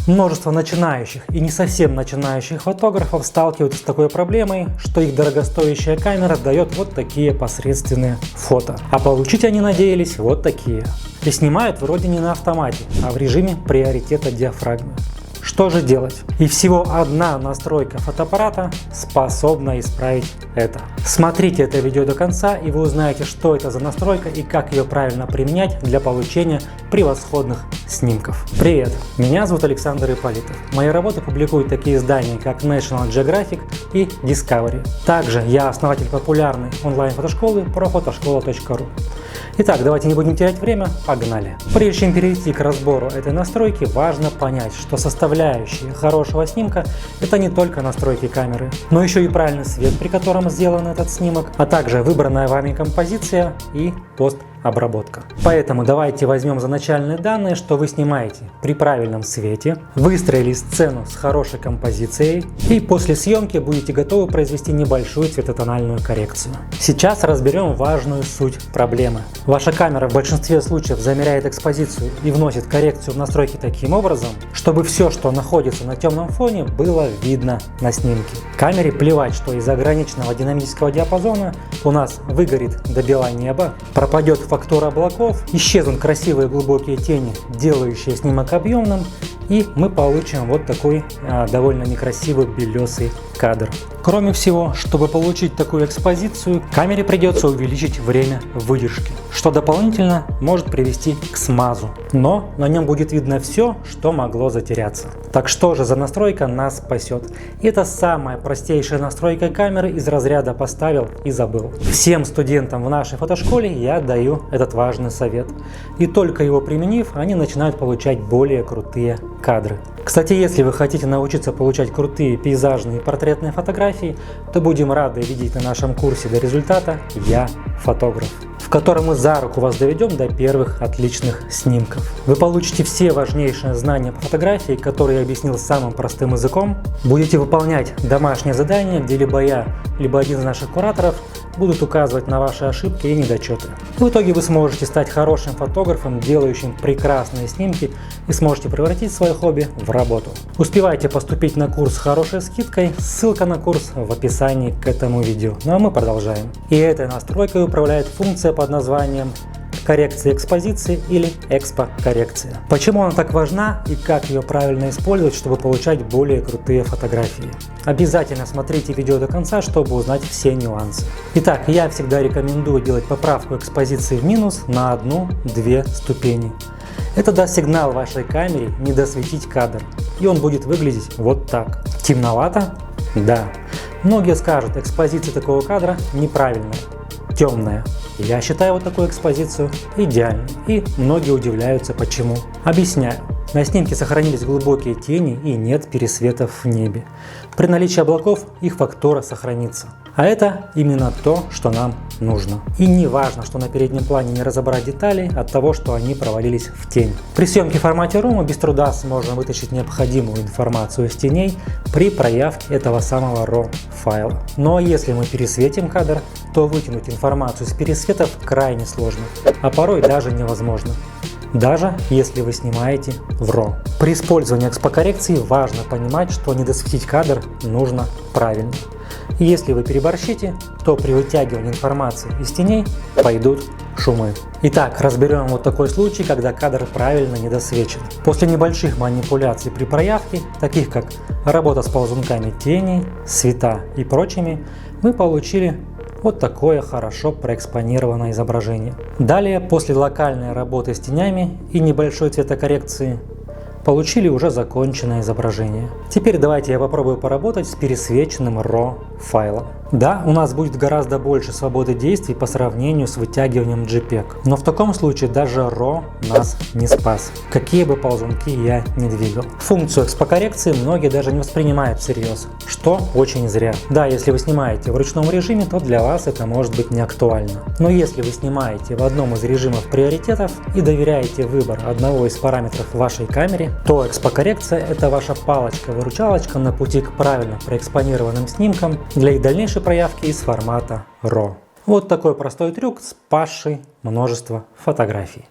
Множество начинающих и не совсем начинающих фотографов сталкиваются с такой проблемой, что их дорогостоящая камера дает вот такие посредственные фото. А получить они надеялись вот такие. И снимают вроде не на автомате, а в режиме приоритета диафрагмы. Что же делать? И всего одна настройка фотоаппарата способна исправить это. Смотрите это видео до конца, и вы узнаете, что это за настройка и как ее правильно применять для получения превосходных снимков. Привет, меня зовут Александр Ипполитов. Мои работы публикуют такие издания, как National Geographic и Discovery. Также я основатель популярной онлайн-фотошколы profotoshkola.ru. Итак, давайте не будем терять время, погнали. Прежде чем перейти к разбору этой настройки, важно понять, что составляющие хорошего снимка – это не только настройки камеры, но еще и правильный свет, при котором сделан этот снимок, а также выбранная вами композиция и постобработка. Поэтому давайте возьмем за начальные данные, что вы снимаете при правильном свете, выстроили сцену с хорошей композицией и после съемки будете готовы произвести небольшую цветотональную коррекцию. Сейчас разберем важную суть проблемы. Ваша камера в большинстве случаев замеряет экспозицию и вносит коррекцию в настройки таким образом, чтобы все, что находится на темном фоне, было видно на снимке. Камере плевать, что из ограниченного динамического диапазона у нас выгорит до бела неба, пропадет фактура облаков, исчезнут красивые глубокие тени, делающие снимок объемным, и мы получим вот такой довольно некрасивый белесый кадр. Кроме всего, чтобы получить такую экспозицию, камере придется увеличить время выдержки, что дополнительно может привести к смазу, но на нем будет видно все, что могло затеряться. Так что же за настройка нас спасет? Это самая простейшая настройка камеры из разряда поставил и забыл. Всем студентам в нашей фотошколе я даю этот важный совет, и только его применив, они начинают получать более крутые кадры. Кстати, если вы хотите научиться получать крутые пейзажные и портретные фотографии, то будем рады видеть на нашем курсе до результата «Я фотограф», в котором мы за руку вас доведем до первых отличных снимков. Вы получите все важнейшие знания по фотографии, которые я объяснил самым простым языком, будете выполнять домашние задания, где либо я, либо один из наших кураторов будут указывать на ваши ошибки и недочеты. В итоге вы сможете стать хорошим фотографом, делающим прекрасные снимки, и сможете превратить свое хобби в работу. Успевайте поступить на курс с хорошей скидкой, ссылка на курс в описании к этому видео. Ну а мы продолжаем. И этой настройкой управляет функция под названием коррекция экспозиции или экспокоррекция. Почему она так важна и как ее правильно использовать, чтобы получать более крутые фотографии? Обязательно смотрите видео до конца, чтобы узнать все нюансы. Итак, я всегда рекомендую делать поправку экспозиции в минус на 1-2 ступени. Это даст сигнал вашей камере не досветить кадр, и он будет выглядеть вот так. Темновато? Да. Многие скажут, экспозиция такого кадра неправильная, темная. Я считаю вот такую экспозицию идеальной, и многие удивляются почему. Объясняю. На снимке сохранились глубокие тени и нет пересветов в небе. При наличии облаков их фактура сохранится. А это именно то, что нам нужно. И не важно, что на переднем плане не разобрать детали от того, что они провалились в тень. При съемке в формате RAW мы без труда сможем вытащить необходимую информацию из теней при проявке этого самого RAW файла. Но если мы пересветим кадр, то вытянуть информацию из пересветов крайне сложно, а порой даже невозможно. Даже если вы снимаете в RAW. При использовании экспокоррекции важно понимать, что недосветить кадр нужно правильно. И если вы переборщите, то при вытягивании информации из теней пойдут шумы. Итак, разберем вот такой случай, когда кадр правильно недосвечен. После небольших манипуляций при проявке, таких как работа с ползунками тени, света и прочими, мы получили вот такое хорошо проэкспонированное изображение. Далее, после локальной работы с тенями и небольшой цветокоррекции, получили уже законченное изображение. Теперь давайте я попробую поработать с пересвеченным RAW файлом. Да, у нас будет гораздо больше свободы действий по сравнению с вытягиванием JPEG, но в таком случае даже RAW нас не спас, какие бы ползунки я ни двигал. Функцию экспокоррекции многие даже не воспринимают всерьез, что очень зря. Да, если вы снимаете в ручном режиме, то для вас это может быть не актуально. Но если вы снимаете в одном из режимов приоритетов и доверяете выбор одного из параметров вашей камере, то экспокоррекция – это ваша палочка-выручалочка на пути к правильно проэкспонированным снимкам для их дальнейшей проявки из формата RAW. Вот такой простой трюк, спасший множество фотографий.